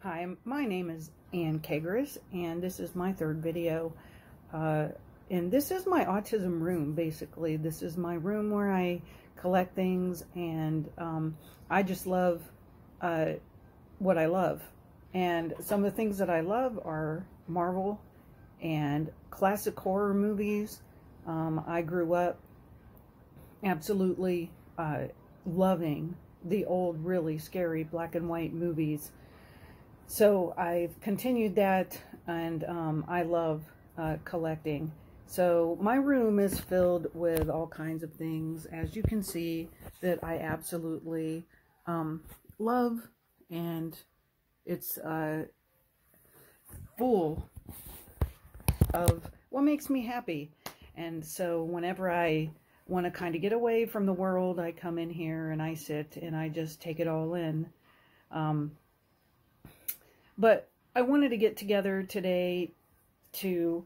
Hi, my name is Ann Kagris, and this is my third video. And this is my autism room, basically. This is my room where I collect things, and I just love what I love. And some of the things that I love are Marvel and classic horror movies. I grew up absolutely loving the old, really scary black and white movies. So I've continued that, and I love collecting. So my room is filled with all kinds of things, as you can see, that I absolutely love, and it's full of what makes me happy. And so whenever I want to kind of get away from the world, I come in here and I sit and I just take it all in. But I wanted to get together today to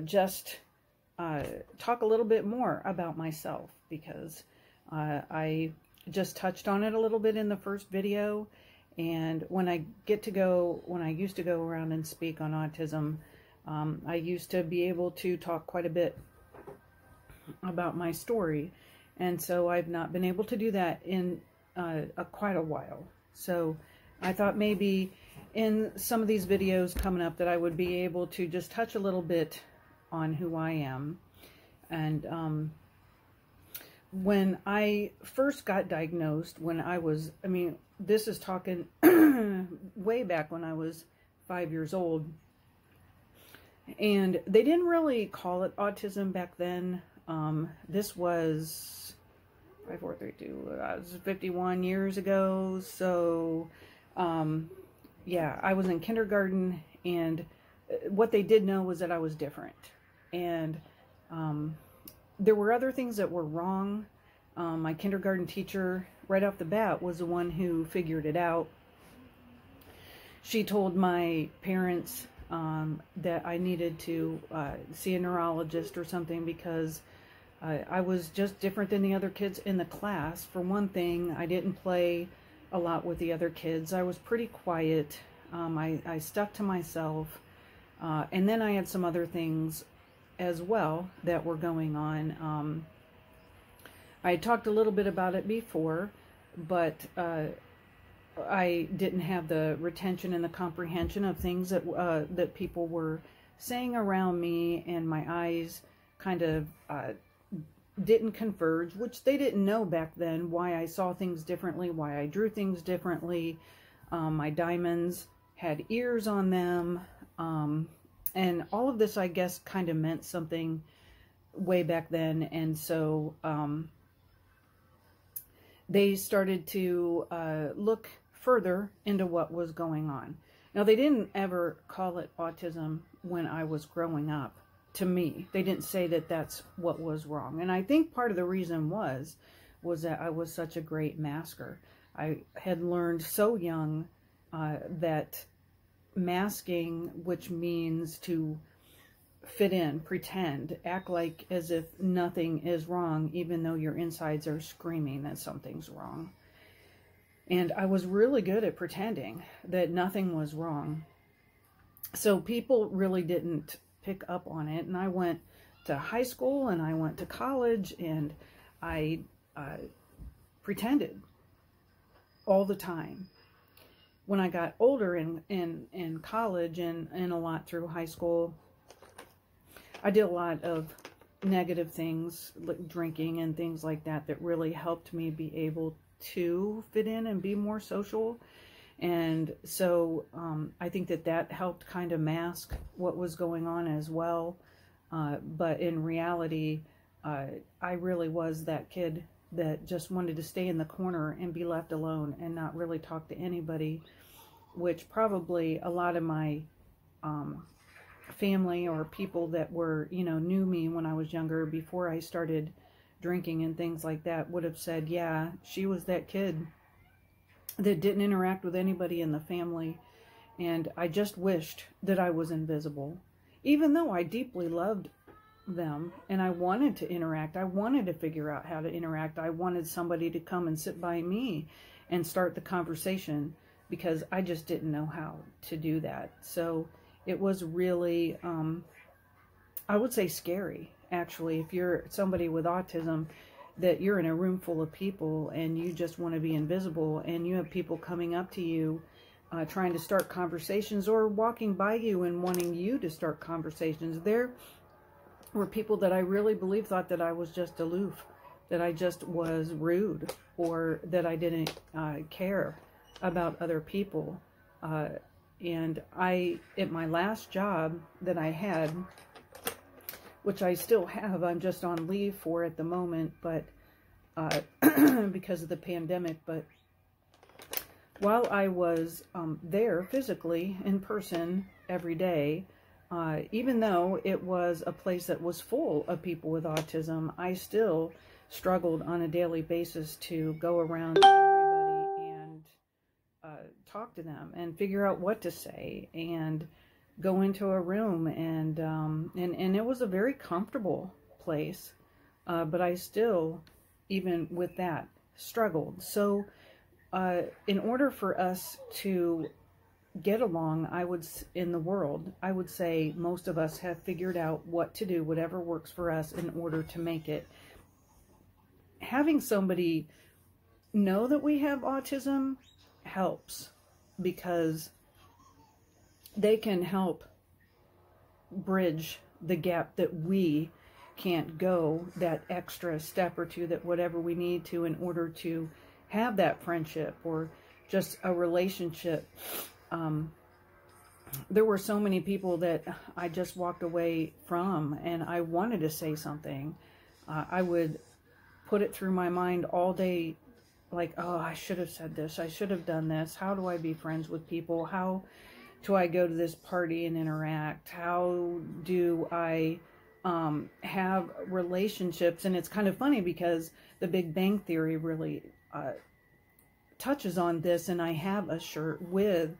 just talk a little bit more about myself, because I just touched on it a little bit in the first video. And when I used to go around and speak on autism, I used to be able to talk quite a bit about my story. And so I've not been able to do that in quite a while. So I thought maybe in some of these videos coming up that I would be able to just touch a little bit on who I am. And when I first got diagnosed, when I was, this is talking way back when I was 5 years old. And they didn't really call it autism back then. This was 5432, I was 51 years ago. So, yeah, I was in kindergarten, and what they did know was that I was different. And there were other things that were wrong. My kindergarten teacher, right off the bat, was the one who figured it out. She told my parents that I needed to see a neurologist or something, because I was just different than the other kids in the class. For one thing, I didn't play a lot with the other kids. I was pretty quiet. I stuck to myself. And then I had some other things as well that were going on. I had talked a little bit about it before, but I didn't have the retention and the comprehension of things that that people were saying around me, and my eyes kind of didn't converge, which they didn't know back then, why I saw things differently, why I drew things differently. My diamonds had ears on them, and all of this, I guess, kind of meant something way back then. And so they started to look further into what was going on. Now, they didn't ever call it autism when I was growing up. To me, they didn't say that that's what was wrong. And I think part of the reason was that I was such a great masker. I had learned so young that masking, which means to fit in, pretend, act like as if nothing is wrong, even though your insides are screaming that something's wrong. And I was really good at pretending that nothing was wrong. So people really didn't pick up on it. And I went to high school and I went to college, and I pretended all the time. When I got older in college and a lot through high school, I did a lot of negative things, like drinking and things like that, that really helped me be able to fit in and be more social. And so I think that helped kind of mask what was going on as well. But in reality, I really was that kid that just wanted to stay in the corner and be left alone and not really talk to anybody, which probably a lot of my family or people that were, knew me when I was younger, before I started drinking and things like that, would have said, yeah, she was that kid that didn't interact with anybody in the family. And I just wished that I was invisible, even though I deeply loved them and I wanted to interact. I wanted to figure out how to interact. I wanted somebody to come and sit by me and start the conversation, because I just didn't know how to do that. So it was really, I would say scary, actually, if you're somebody with autism, that you're in a room full of people and you just want to be invisible, and you have people coming up to you trying to start conversations, or walking by you and wanting you to start conversations. There were people that I really believe thought that I was just aloof, that I just was rude, or that I didn't care about other people. And at my last job that I had, which I still have, I'm just on leave for at the moment, but because of the pandemic, but while I was there physically, in person, every day, even though it was a place that was full of people with autism, I still struggled on a daily basis to go around to everybody and talk to them and figure out what to say, and go into a room, and it was a very comfortable place, but I still, even with that, struggled. So in order for us to get along, in the world, I would say most of us have figured out what to do, whatever works for us, in order to make it. Having somebody know that we have autism helps, because they can help bridge the gap that we can't go, that extra step or two, that whatever we need to, in order to have that friendship or just a relationship. There were so many people that I just walked away from, and I wanted to say something. I would put it through my mind all day, like, oh, I should have said this, I should have done this. How do I be friends with people? How do I go to this party and interact? How do I have relationships? And it's kind of funny, because the Big Bang Theory really touches on this, and I have a shirt with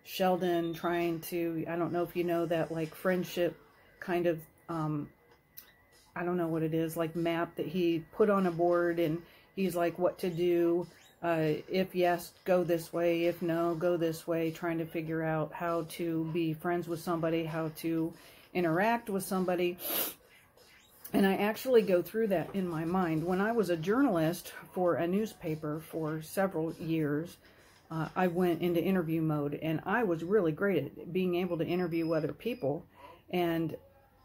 Sheldon trying to, I don't know if you know that, like, friendship kind of, I don't know what it is, like map that he put on a board, and he's like, what to do, if yes, go this way, if no, go this way, trying to figure out how to be friends with somebody, how to interact with somebody. And I actually go through that in my mind. When I was a journalist for a newspaper for several years, I went into interview mode, and I was really great at being able to interview other people.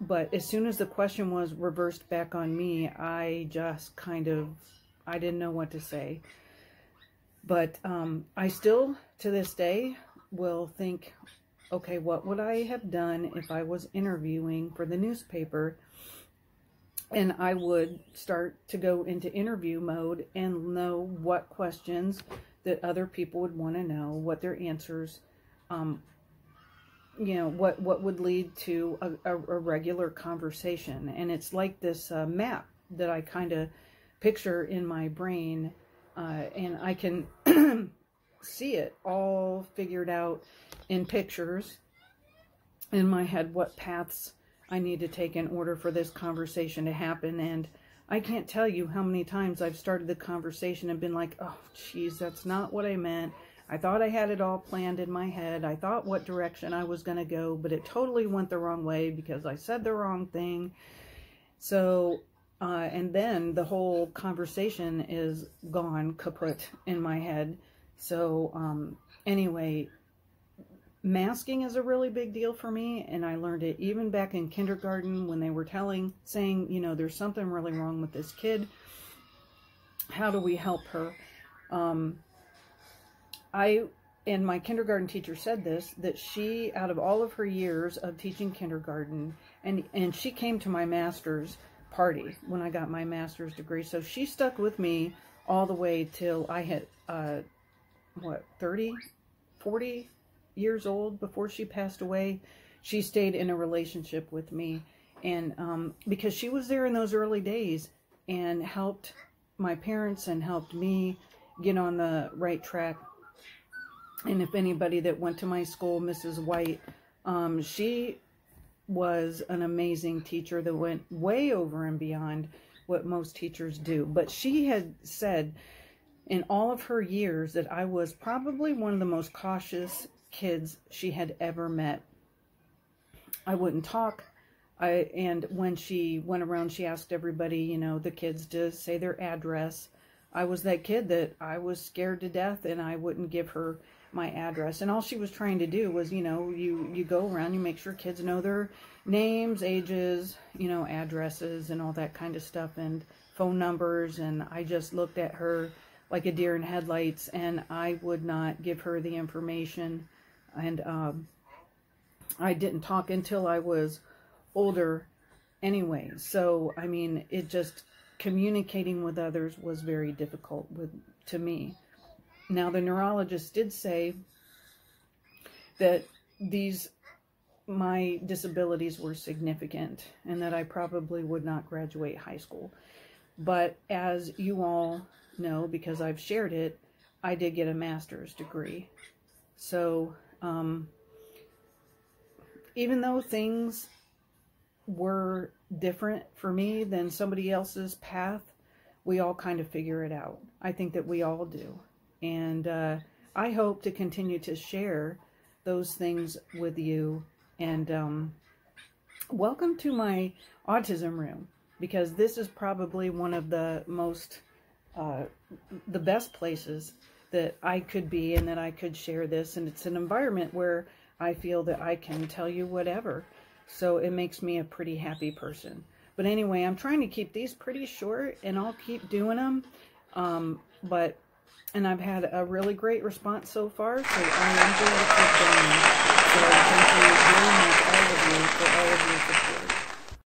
But as soon as the question was reversed back on me, I just I didn't know what to say. But I still, to this day, will think, okay, what would I have done if I was interviewing for the newspaper? And I would start to go into interview mode and know what questions that other people would want to know, what their answers, what would lead to a regular conversation. And it's like this map that I kind of picture in my brain, and I can see it all figured out in pictures in my head, what paths I need to take in order for this conversation to happen. And I can't tell you how many times I've started the conversation and been like, oh, geez, that's not what I meant. I thought I had it all planned in my head. I thought what direction I was going to go, but it totally went the wrong way because I said the wrong thing. So, and then the whole conversation is gone kaput in my head. So, anyway, masking is a really big deal for me, and I learned it even back in kindergarten when they were saying, you know, there's something really wrong with this kid. How do we help her? And my kindergarten teacher said this, that she, out of all of her years of teaching kindergarten, and she came to my master's party when I got my master's degree, so she stuck with me all the way till I had, 40 years old before she passed away. She stayed in a relationship with me, and because she was there in those early days and helped my parents and helped me get on the right track. And if anybody that went to my school, Mrs. White, she was an amazing teacher that went way over and beyond what most teachers do. But she had said in all of her years that I was probably one of the most cautious kids she had ever met. I wouldn't talk. And when she went around, she asked everybody, you know, the kids to say their address. I was that kid that I was scared to death, and I wouldn't give her my address. And all she was trying to do was, you know, you go around, you make sure kids know their names, ages, you know, addresses and all that kind of stuff, and phone numbers. And I just looked at her like a deer in headlights, and I would not give her the information. And I didn't talk until I was older anyway. So, I mean, it just, communicating with others was very difficult to me. Now, the neurologist did say that my disabilities were significant and that I probably would not graduate high school. But as you all know, because I've shared it, I did get a master's degree. So, even though things were different for me than somebody else's path, we all kind of figure it out. I think that we all do. And I hope to continue to share those things with you. And welcome to my autism room, because this is probably one of the most, the best places that I could be and that I could share this. And it's an environment where I feel that I can tell you whatever. So it makes me a pretty happy person. But anyway, I'm trying to keep these pretty short, and I'll keep doing them. And I've had a really great response so far, so I am going to keep going. So thank you very much, all of you, for all of your support.